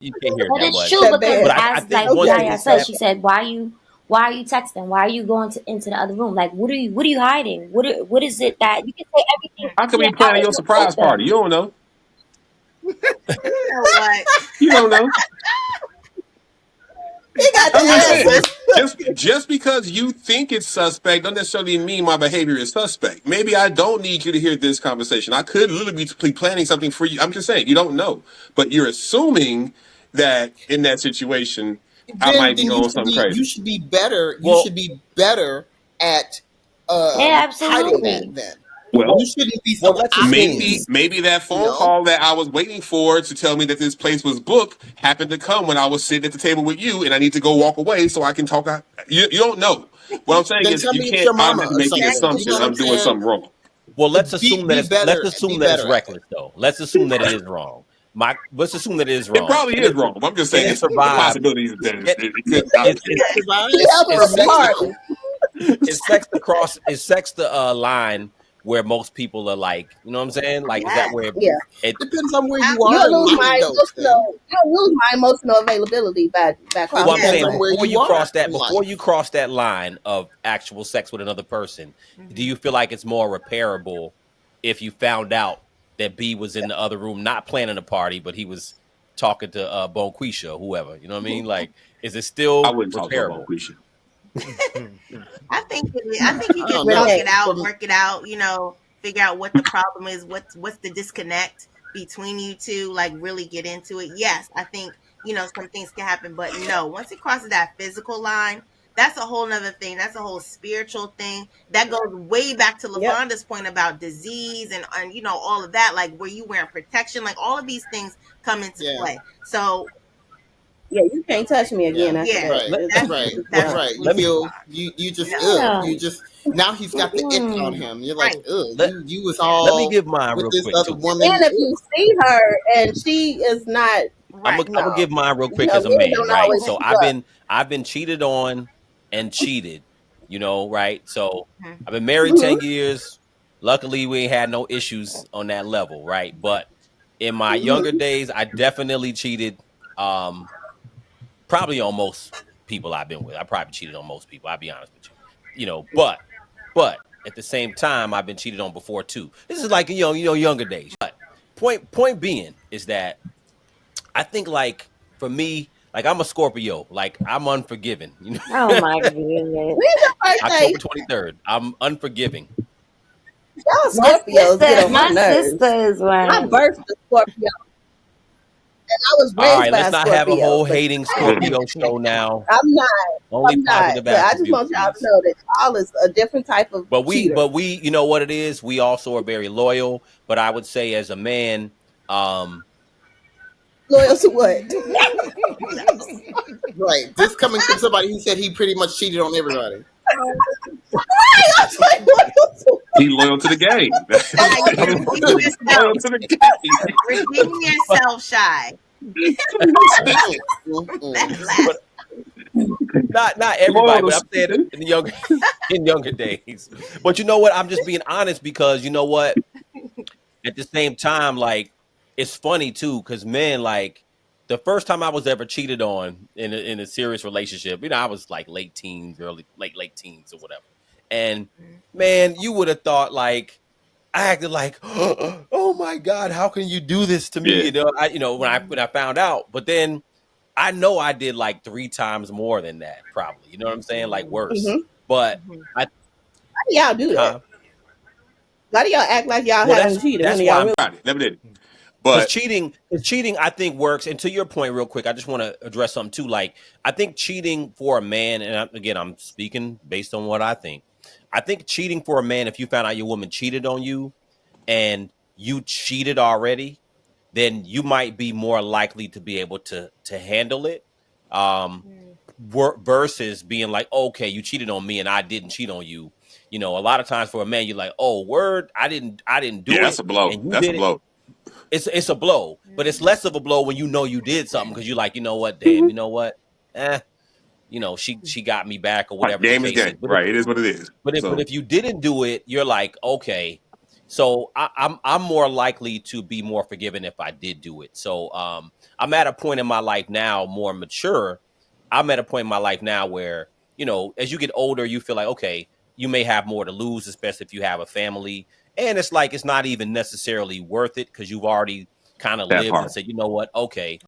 you can't hear it But that it's much. true That because But bad. I as think like one thing Okay. Yaya is said, that she said, why are you texting? Why are you going into the other room? Like what are you hiding? What is it that you can say everything I could yeah, be out planning in your the surprise party. open. You don't know. You know what? You don't know. He got the I'm just saying, answers. just because you think it's suspect, don't necessarily mean my behavior is suspect. Maybe I don't need you to hear this conversation. I could literally be planning something for you. I'm just saying, you don't know, but you're assuming that in that situation, I then might be then on something you crazy. should be better. You well, should be better at Yeah, hiding that. absolutely. Then Well, you shouldn't be well, so let's assume. maybe obvious. that You phone know. call that I was waiting for to tell me that this place was booked happened to come when I was sitting at the table with you, and I need to go walk away so I can talk. You don't know. What I'm saying Then is tell you me it's can't your mama automatically or make the something. You know assumption what I'm I'm doing saying? something wrong. Well, let's assume that Be it's let's better. Be assume that it's better at it. reckless though. Let's assume that it is wrong. Let's assume that it is It wrong. probably is wrong. But I'm just Can saying it it's the survive? possibility that It, it could. is It He survives having for a sex sex party. though. is sex the line where most people are like, you know what I'm saying? Like, is that Yes, where Yeah. it? Depends on where you are You'll in lose life, my though, Tim. emotional availability by It Well, crossing I'm that depends saying on line. where you are in before you life. cross that line of actual sex with another person, do you feel like it's more repairable if you found out that B was in the other room, not planning a party, but he was talking to Bonquisha or whoever? You know what I mean? Like, is it I still wouldn't talk to her about repairable? Quisha. I think you I can don't know. talk Renee. it out, From work it out. Figure out what the problem is. What's the disconnect between you two? Like really get into it. Yes, I think some things can happen, but no, once it crosses that physical line, that's a whole nother thing. That's a whole spiritual thing that goes way back to Yep. Lafonda's point about disease and all of that. Like were you wearing protection? Like all of these things come into yeah, play. So Yeah, you can't touch me again yeah, after yeah, that. right, Let, It's, that's right, it's that's done. right. You let me completely feel fine. you just Yeah. you just now he's got the ick on Mm-mm. him. You're like, Right. ugh, let you was Yeah. let me all give mine with real this quick other too. And woman. if you see her and she is not, I'm gonna no, give mine real quick as a men man, don't right? always So keep up. I've been cheated on and cheated, right? So Mhm. I've been married Hmm. 10 years. Luckily, we ain't had no issues on that level, right? But in my younger Hmm. days, I definitely cheated. Um, Probably on most people I've been with. I probably cheated on most people. I'll be honest with you. But at the same time, I've been cheated on before too. This is like younger days. But point being is that I think like for me, like I'm a Scorpio, like I'm unforgiving. Oh my goodness. When's your birthday? October 23rd, I'm unforgiving. Y'all My Scorpios get sister, on my my nerves. sister is My one. birth's a Scorpio. I was All raised right, by let's a not have a Scorpio, whole but hating Scorpio show now. I'm not. Only I'm not. positive But I just attributes, want y'all to please. know that y'all is a different type of cheater. But we, you know what it is. We also are very loyal. But I would say, as a man, um, Loyal to what? Right. This coming from somebody who said he pretty much cheated on everybody. I was like, loyal to He loyal to the game. Shy, you're redeeming He's loyal yourself. to the game. Redeem yourself, Shy. Mm, mm, That mm. but last. not Loyal everybody. to But I'm saying something. in the younger in younger days. But you know what? I'm just being honest because you know what? At the same time, like it's funny too, because men like the first time I was ever cheated on in a serious relationship, I was like late teens, late teens or whatever. And man, you would have thought like I acted like, oh my God, how can you do this to me? Yeah. When I found out, but then I know I did like 3 times more than that, probably. You know what I'm saying? Like worse. hmm But I How do y'all do that? huh? Why do y'all act like y'all Well, haven't cheated when that's why y'all I'm really? Got it. Never did. because But cheating I think works. And to your point, real quick, I just want to address something too. Like I think cheating for a man, and again, I'm speaking based on what I think. I think cheating for a man, if you found out your woman cheated on you and you cheated already, then you might be more likely to be able to handle it. Um, Versus being like, okay, you cheated on me and I didn't cheat on you. A lot of times for a man, you're like, oh, word, I didn't yeah, do that's it, a blow. and you That's a did it. blow. It's a blow, but it's less of a blow when you know you did something because you're like, you know what, damn, Mhm. you know what, she got me back or Right. whatever the Game is case is. game. Right. It is what it is. But So if you didn't do it, you're like, okay. So I'm more likely to be more forgiving if I did do it. So I'm at a point in my life now, more mature. I'm at a point in my life now where, you know, as you get older, you feel like, okay, you may have more to lose, especially if you have a family. And it's like it's not even necessarily worth it because you've already kind of That lived and part. said, you know what, okay,